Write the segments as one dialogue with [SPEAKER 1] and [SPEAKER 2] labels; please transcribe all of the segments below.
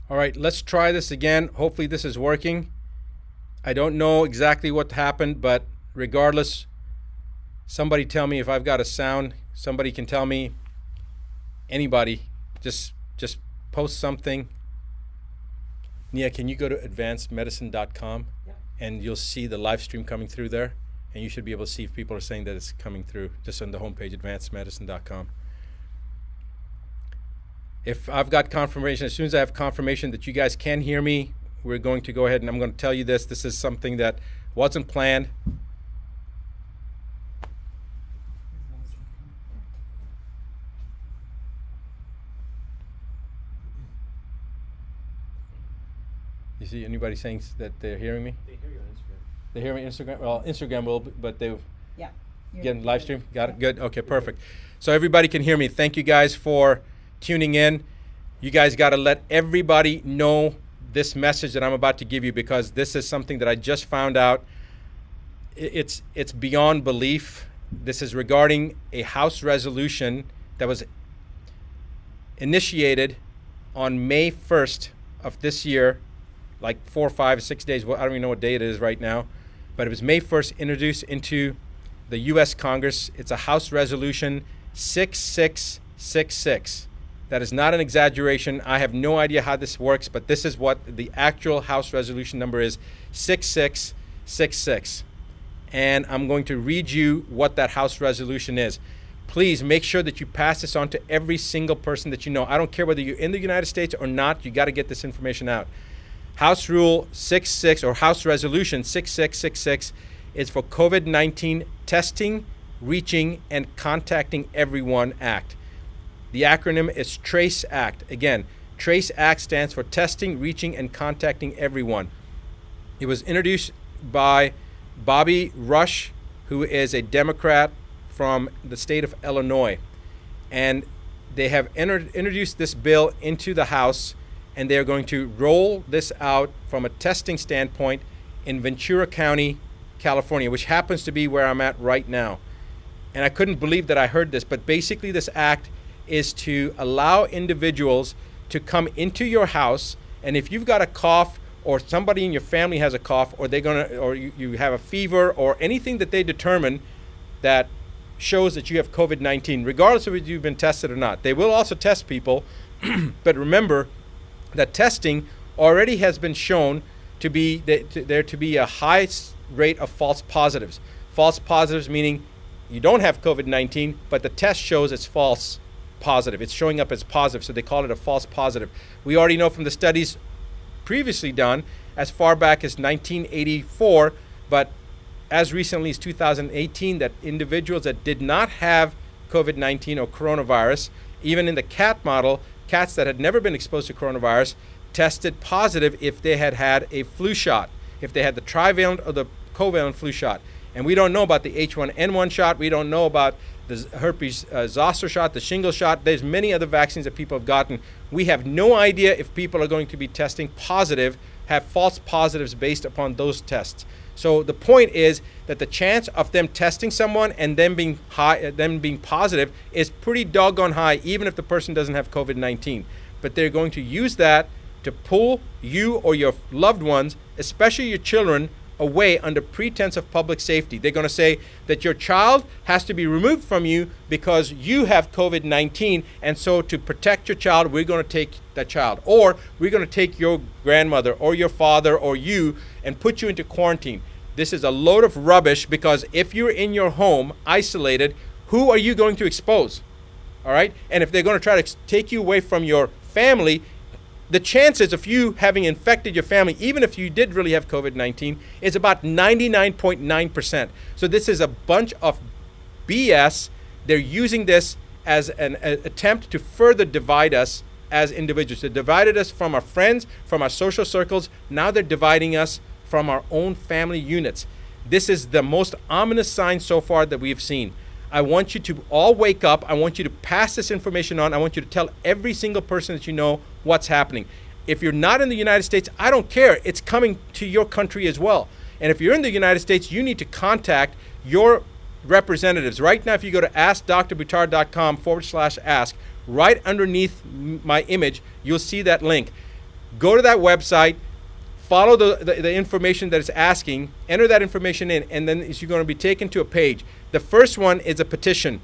[SPEAKER 1] All right, let's try this again. Hopefully this is working. I don't know exactly what happened, but regardless, somebody tell me if I've got a sound. Somebody can tell me. Anybody, just post something. Nia, can you go to advancedmedicine.com?
[SPEAKER 2] Yep.
[SPEAKER 1] And you'll see the live stream coming through there, and you should be able to see if people are saying that it's coming through just on the homepage, advancedmedicine.com. If I've got confirmation, as soon as I have confirmation that you guys can hear me, we're going to go ahead and I'm going to tell you this. This is something that wasn't planned. You see anybody saying that they're hearing me?
[SPEAKER 3] They hear you on Instagram.
[SPEAKER 1] They hear me on Instagram? Well, Instagram will, but they
[SPEAKER 2] Yeah.
[SPEAKER 1] getting live stream? Got it? Good. Okay, perfect. So everybody can hear me. Thank you guys for tuning in. You guys got to let everybody know this message that I'm about to give you, because this is something that I just found out. It's beyond belief. This is regarding a House resolution that was initiated on May 1st of this year, like 4, 5, 6 days. Well, I don't even know what day it is right now, but it was May 1st introduced into the U.S. Congress. It's a House Resolution 6666. That is not an exaggeration. I have no idea how this works, but this is what the actual House resolution number is, 6666. And I'm going to read you what that House resolution is. Please make sure that you pass this on to every single person that you know. I don't care whether you're in the United States or not, you got to get this information out. House Rule 66 or House Resolution 6666 is for COVID-19 testing, reaching, and contacting everyone act. The acronym is TRACE Act. Again, TRACE Act stands for Testing, Reaching, and Contacting Everyone. It was introduced by Bobby Rush, who is a Democrat from the state of Illinois. And they have introduced this bill into the House, and they're going to roll this out from a testing standpoint in Ventura County, California, which happens to be where I'm at right now. And I couldn't believe that I heard this, but basically this act is to allow individuals to come into your house, and if you've got a cough or somebody in your family has a cough, or you have a fever or anything that they determine that shows that you have COVID-19, regardless of whether you've been tested or not. They will also test people, but remember that testing already has been shown to be there to be a high rate of false positives. False positives meaning you don't have COVID-19, but the test shows it's false positive. It's showing up as positive, so they call it a false positive. We already know from the studies previously done as far back as 1984, but as recently as 2018, that individuals that did not have COVID-19 or coronavirus, even in the cat model, cats that had never been exposed to coronavirus, tested positive if they had had a flu shot, if they had the trivalent or the covalent flu shot. And we don't know about the H1N1 shot. We don't know about the herpes zoster shot, the shingle shot. There's many other vaccines that people have gotten. We have no idea if people are going to be testing positive, have false positives based upon those tests. So the point is that the chance of them testing someone and them being positive is pretty doggone high, even if the person doesn't have COVID-19. But they're going to use that to pull you or your loved ones, especially your children, away under pretense of public safety. They're going to say that your child has to be removed from you because you have COVID-19, and so to protect your child, we're going to take that child. Or we're going to take your grandmother or your father or you and put you into quarantine. This is a load of rubbish, because if you're in your home isolated, who are you going to expose? All right? And if they're going to try to take you away from your family, the chances of you having infected your family, even if you did really have COVID-19, is about 99.9%. So this is a bunch of BS. They're using this as an attempt to further divide us as individuals. They divided us from our friends, from our social circles. Now they're dividing us from our own family units. This is the most ominous sign so far that we've seen. I want you to all wake up. I want you to pass this information on. I want you to tell every single person that you know what's happening. If you're not in the United States, I don't care. It's coming to your country as well. And if you're in the United States, you need to contact your representatives. Right now, if you go to askdrbuttar.com/ask, right underneath my image, you'll see that link. Go to that website, follow the information that it's asking, enter that information in, and then you're going to be taken to a page. The first one is a petition.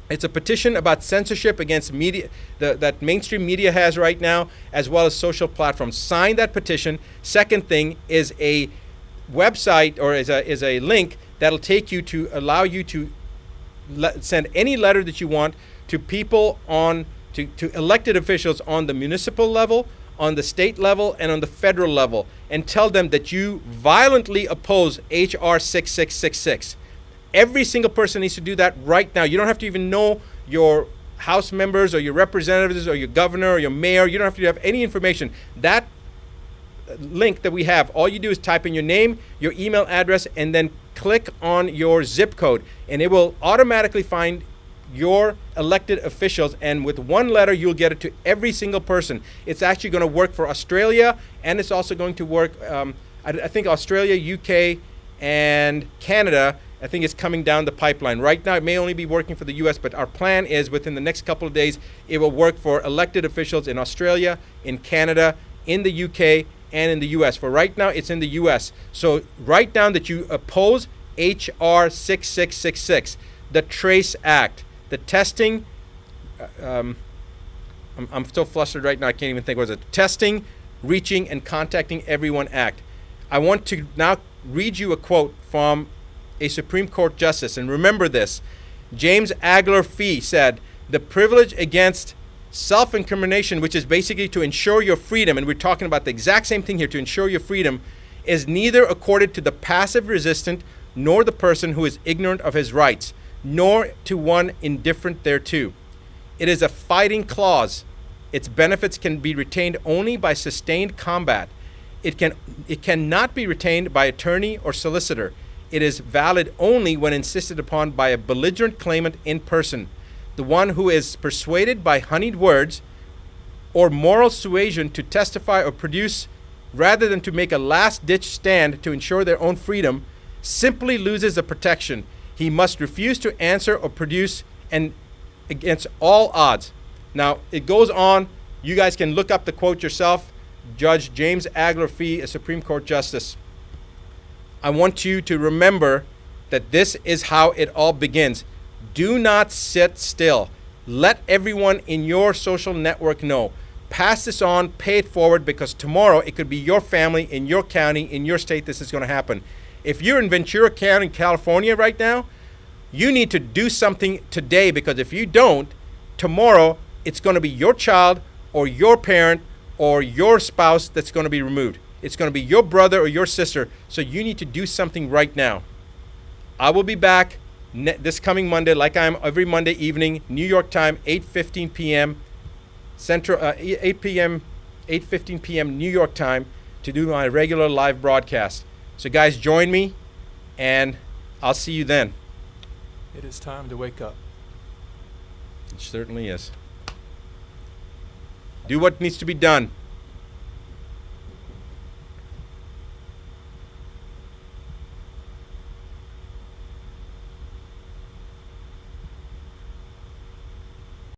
[SPEAKER 1] It's a petition about censorship against media that mainstream media has right now, as well as social platforms. Sign that petition. Second thing is a website, or is a link that'll take you to allow you to send any letter that you want to people to elected officials on the municipal level, on the state level, and on the federal level, and tell them that you violently oppose H.R. 6666. Every single person needs to do that right now. You don't have to even know your House members or your representatives or your governor or your mayor. You don't have to have any information. That link that we have, all you do is type in your name, your email address, and then click on your zip code, and it will automatically find your elected officials, and with one letter you'll get it to every single person. It's actually going to work for Australia, and it's also going to work I think Australia, UK, and Canada. I think it's coming down the pipeline. Right now it may only be working for the US, but our plan is within the next couple of days it will work for elected officials in Australia, in Canada, in the UK, and in the US. For right now it's in the US. So write down that you oppose H.R. 6666, the TRACE Act, the testing, I'm so flustered right now I can't even think. What was it? Testing, Reaching, and Contacting Everyone Act. I want to now read you a quote from a Supreme Court justice, and remember this. James Agler Fee said, "The privilege against self-incrimination, which is basically to ensure your freedom," and we're talking about the exact same thing here, to ensure your freedom, "is neither accorded to the passive resistant nor the person who is ignorant of his rights, nor to one indifferent thereto. It is a fighting clause. Its benefits can be retained only by sustained combat. It cannot be retained by attorney or solicitor. It is valid only when insisted upon by a belligerent claimant in person, the one who is persuaded by honeyed words or moral suasion to testify or produce, rather than to make a last-ditch stand to ensure their own freedom, simply loses the protection. He must refuse to answer or produce, and against all odds." Now, it goes on. You guys can look up the quote yourself. Judge James Agler Fee, a Supreme Court Justice. I want you to remember that this is how it all begins. Do not sit still. Let everyone in your social network know. Pass this on, pay it forward, because tomorrow it could be your family, in your county, in your state, this is going to happen. If you're in Ventura County, California right now, you need to do something today, because if you don't, tomorrow it's going to be your child or your parent or your spouse that's going to be removed. It's going to be your brother or your sister. So you need to do something right now. I will be back this coming Monday, like I am every Monday evening, New York time, 8:15 p.m. Central, 8:15 p.m. New York time, to do my regular live broadcast. So guys, join me, and I'll see you then.
[SPEAKER 2] It is time to wake up.
[SPEAKER 1] It certainly is. Do what needs to be done.